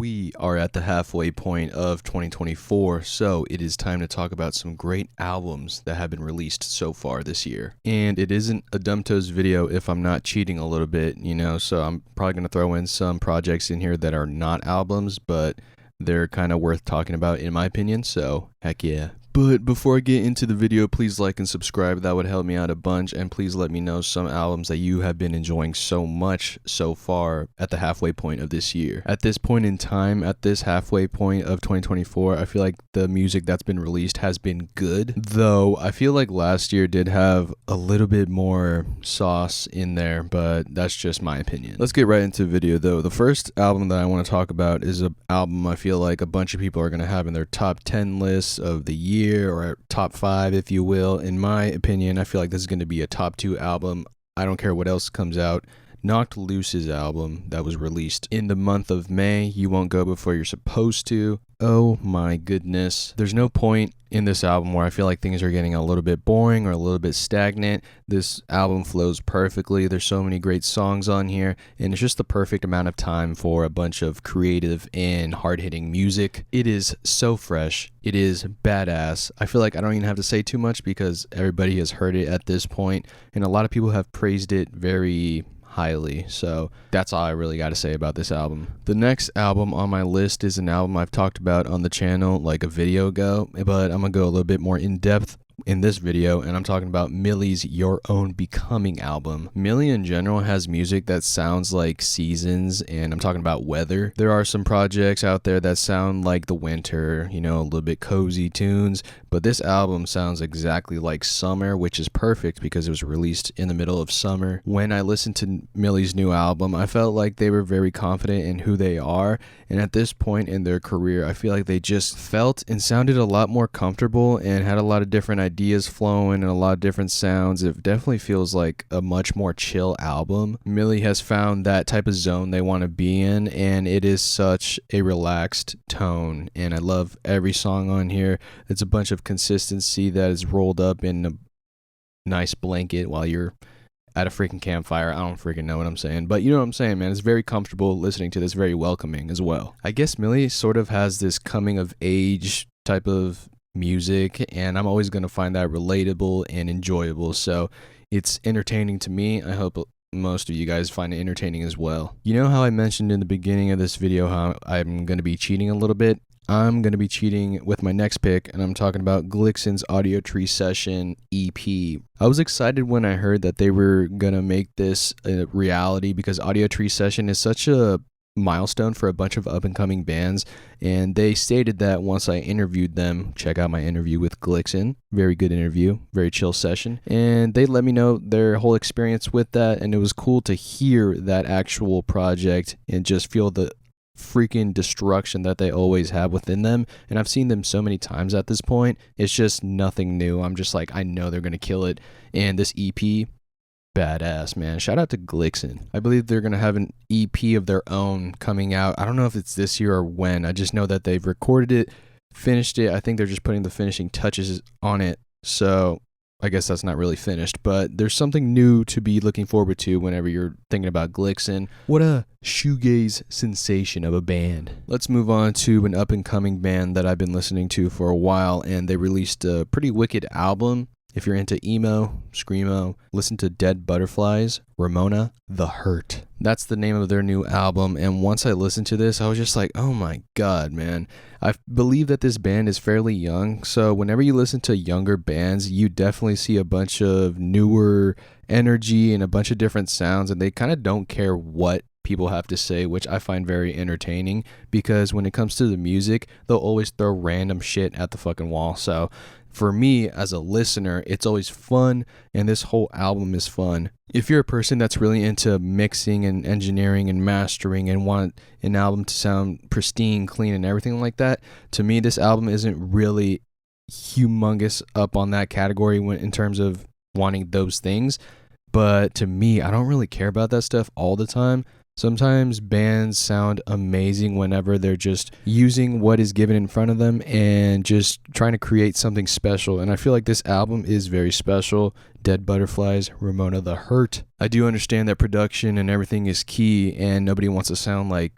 We are at the halfway point of 2024, so it is time to talk about some great albums that have been released so far this year. And it isn't a Dumptoes video if I'm not cheating a little bit, so I'm probably going to throw in some projects in here that are not albums, but they're kind of worth talking about in my opinion, so heck yeah. But before I get into the video, please like and subscribe. That would help me out a bunch. And please let me know some albums that you have been enjoying so much so far at the halfway point of this year. At this point in time, at this halfway point of 2024, I feel like the music that's been released has been good. Though I feel like last year did have a little bit more sauce in there, but that's just my opinion. Let's get right into the video though. The first album that I want to talk about is an album I feel like a bunch of people are going to have in their top 10 lists of the year, or top 5 if you will. In my opinion, I feel like this is going to be a top 2 album. I don't care what else comes out. Knocked Loose's album that was released in the month of May, You Won't Go Before You're Supposed To. Oh my goodness. There's no point in this album where I feel like things are getting a little bit boring or a little bit stagnant. This album flows perfectly. There's so many great songs on here, and it's just the perfect amount of time for a bunch of creative and hard-hitting music. It is so fresh. It is badass. I feel like I don't even have to say too much because everybody has heard it at this point, and a lot of people have praised it very highly, so that's all I really got to say about this album. The next album on my list is an album I've talked about on the channel like a video ago, but I'm gonna go a little bit more in depth in this video, and I'm talking about Millie's Your Own Becoming album. Millie in general has music that sounds like seasons, and I'm talking about weather. There are some projects out there that sound like the winter, a little bit cozy tunes, but this album sounds exactly like summer, which is perfect because it was released in the middle of summer. When I listened to Millie's new album, I felt like they were very confident in who they are, and at this point in their career, I feel like they just felt and sounded a lot more comfortable and had a lot of different ideas flowing and a lot of different sounds. It definitely feels like a much more chill album. Millie has found that type of zone they want to be in, and it is such a relaxed tone, and I love every song on here. It's a bunch of consistency that is rolled up in a nice blanket while you're at a freaking campfire. I don't freaking know what I'm saying, but you know what I'm saying, man. It's very comfortable listening to this, very welcoming as well. I guess Millie sort of has this coming of age type of music, and I'm always going to find that relatable and enjoyable, so it's entertaining to me. I hope most of you guys find it entertaining as well. You know how I mentioned in the beginning of this video how I'm going to be cheating a little bit? I'm going to be cheating with my next pick, and I'm talking about Glixen's Audiotree Session EP. I was excited when I heard that they were going to make this a reality because Audiotree Session is such a milestone for a bunch of up-and-coming bands, and they stated that once I interviewed them. Check out my interview with Glixen. Very good interview, very chill session, and they let me know their whole experience with that, and it was cool to hear that actual project and just feel the freaking destruction that they always have within them. And I've seen them so many times at this point, it's just nothing new. I'm just like, I know they're gonna kill it. And this EP, badass, man. Shout out to Glixen. I believe they're gonna have an EP of their own coming out. I don't know if it's this year or when. I just know that they've recorded it, finished it. I think they're just putting the finishing touches on it, so I guess that's not really finished, but there's something new to be looking forward to whenever you're thinking about Glixen. What a shoegaze sensation of a band. Let's move on to an up-and-coming band that I've been listening to for a while, and they released a pretty wicked album. If you're into emo, screamo, listen to Dead Butterflies, Ramona the Hurt. That's the name of their new album, and once I listened to this, I was just like, oh my god, man. I believe that this band is fairly young, so whenever you listen to younger bands, you definitely see a bunch of newer energy and a bunch of different sounds, and they kind of don't care what people have to say, which I find very entertaining because when it comes to the music, they'll always throw random shit at the fucking wall. So for me as a listener, it's always fun, and this whole album is fun. If you're a person that's really into mixing and engineering and mastering and want an album to sound pristine, clean, and everything like that, to me this album isn't really humongous up on that category in terms of wanting those things. But to me, I don't really care about that stuff all the time. Sometimes bands sound amazing whenever they're just using what is given in front of them and just trying to create something special. And I feel like this album is very special. Dead Butterflies, Ramona the Hurt. I do understand that production and everything is key, and nobody wants to sound like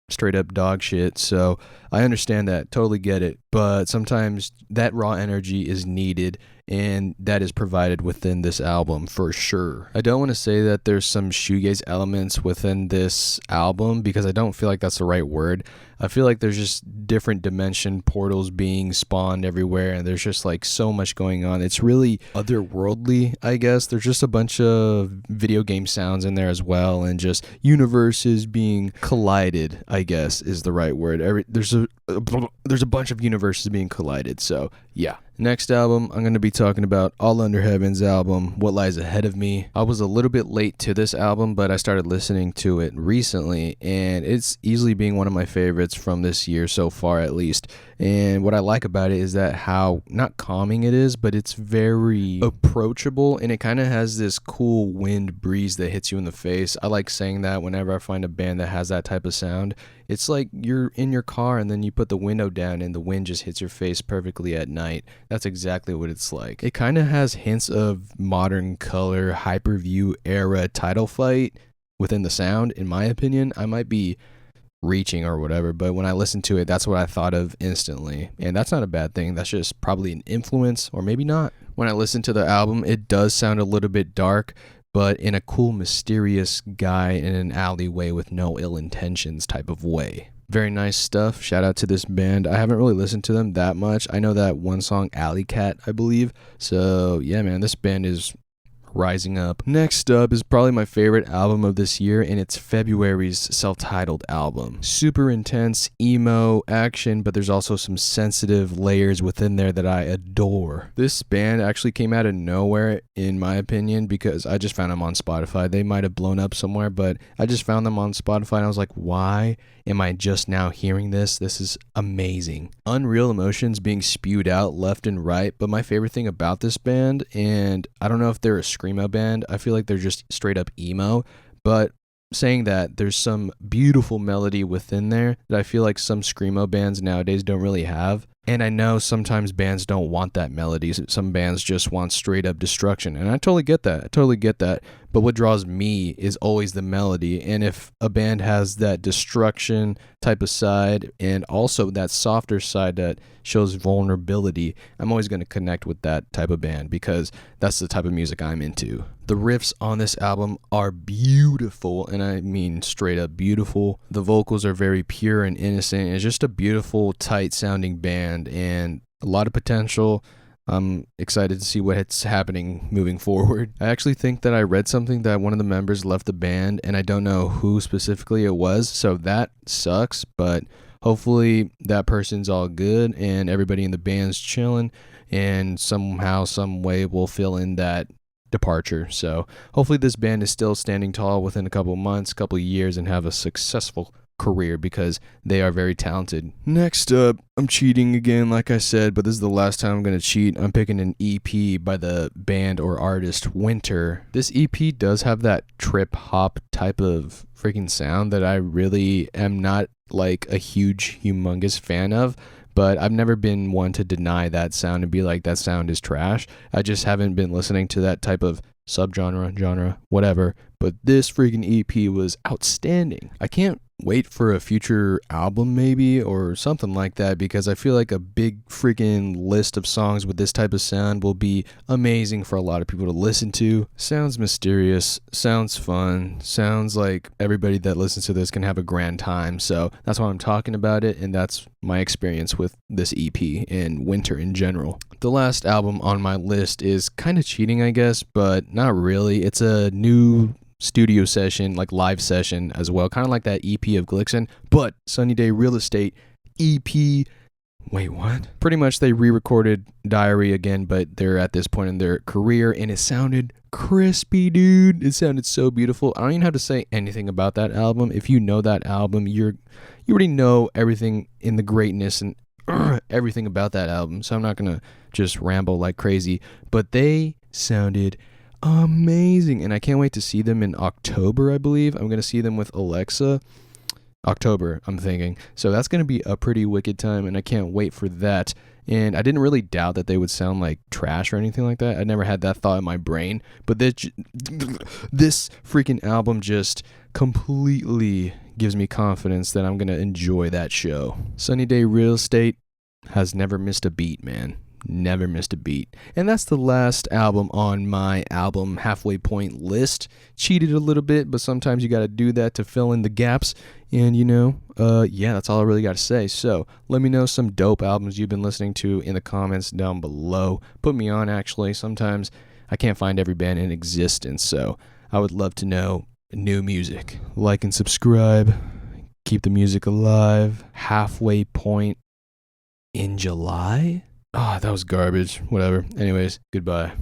straight up dog shit. So I understand that, totally get it. But sometimes that raw energy is needed, and that is provided within this album for sure. I don't want to say that there's some shoegaze elements within this album because I don't feel like that's the right word. I feel like there's just different dimension portals being spawned everywhere, and there's just like so much going on. It's really otherworldly, I guess. There's just a bunch of video game sounds in there as well, and just universes being collided, I guess is the right word. There's a bunch of universes being collided. So yeah. Next album, I'm going to be talking about All Under Heaven's album, What Lies Ahead of Me. I was a little bit late to this album, but I started listening to it recently, and it's easily being one of my favorites from this year so far, at least. And what I like about it is that how, not calming it is, but it's very approachable, and it kind of has this cool wind breeze that hits you in the face. I like saying that whenever I find a band that has that type of sound. It's like you're in your car and then you put the window down and the wind just hits your face perfectly at night. That's exactly what it's like. It kind of has hints of Modern Color, Hyperview era Title Fight within the sound, in my opinion. I might be reaching or whatever, but when I listened to it, that's what I thought of instantly. And that's not a bad thing. That's just probably an influence, or maybe not. When I listened to the album, it does sound a little bit dark, but in a cool, mysterious guy in an alleyway with no ill intentions type of way. Very nice stuff. Shout out to this band. I haven't really listened to them that much. I know that one song, Alley Cat, I believe. So yeah, man, this band is rising up. Next up is probably my favorite album of this year, and it's February's self-titled album. Super intense, emo, action, but there's also some sensitive layers within there that I adore. This band actually came out of nowhere, in my opinion, because I just found them on Spotify. They might have blown up somewhere, but I just found them on Spotify, and I was like, why am I just now hearing this? This is amazing. Unreal emotions being spewed out left and right, but my favorite thing about this band, and I don't know if they're a screamo band, I feel like they're just straight up emo, but saying that, there's some beautiful melody within there that I feel like some screamo bands nowadays don't really have. And I know sometimes bands don't want that melody. Some bands just want straight up destruction. And I totally get that. But what draws me is always the melody. And if a band has that destruction type of side and also that softer side that shows vulnerability, I'm always going to connect with that type of band because that's the type of music I'm into. The riffs on this album are beautiful, and I mean straight up beautiful. The vocals are very pure and innocent. It's just a beautiful, tight sounding band and a lot of potential. I'm excited to see what's happening moving forward. I actually think that I read something that one of the members left the band, and I don't know who specifically it was, so that sucks, but hopefully that person's all good and everybody in the band's chilling, and somehow, some way we'll fill in that departure. So hopefully this band is still standing tall within a couple months, couple years, and have a successful career because they are very talented. Next up, I'm cheating again, like I said, but this is the last time I'm going to cheat. I'm picking an EP by the band or artist Winter. This EP does have that trip hop type of freaking sound that I really am not like a huge, humongous fan of. But I've never been one to deny that sound and be like, that sound is trash. I just haven't been listening to that type of genre, whatever. But this freaking EP was outstanding. I can't wait for a future album maybe or something like that because I feel like a big freaking list of songs with this type of sound will be amazing for a lot of people to listen to. Sounds mysterious, sounds fun, sounds like everybody that listens to this can have a grand time. So that's why I'm talking about it, and that's my experience with this EP and Winter in general. The last album on my list is kind of cheating, I guess, but not really. It's a new studio session, like live session as well, kind of like that EP of Glixen, but Sunny Day Real Estate EP. Wait, what? Pretty much they re-recorded Diary again, but they're at this point in their career, and it sounded crispy, dude. It sounded so beautiful. I don't even have to say anything about that album. If you know that album, you already know everything in the greatness and everything about that album, so I'm not gonna just ramble like crazy, but they sounded amazing, and I can't wait to see them in October. I believe I'm gonna see them with Alexa. October, I'm thinking. So that's gonna be a pretty wicked time, and I can't wait for that. And I didn't really doubt that they would sound like trash or anything like that. I never had that thought in my brain, but this freaking album just completely gives me confidence that I'm going to enjoy that show. Sunny Day Real Estate has never missed a beat, man. Never missed a beat. And that's the last album on my album halfway point list. Cheated a little bit, but sometimes you got to do that to fill in the gaps. And yeah, that's all I really got to say. So let me know some dope albums you've been listening to in the comments down below. Put me on, actually. Sometimes I can't find every band in existence, so I would love to know new music. Like and subscribe. Keep the music alive. Halfway point in July? Ah, that was garbage. Whatever. Anyways, goodbye.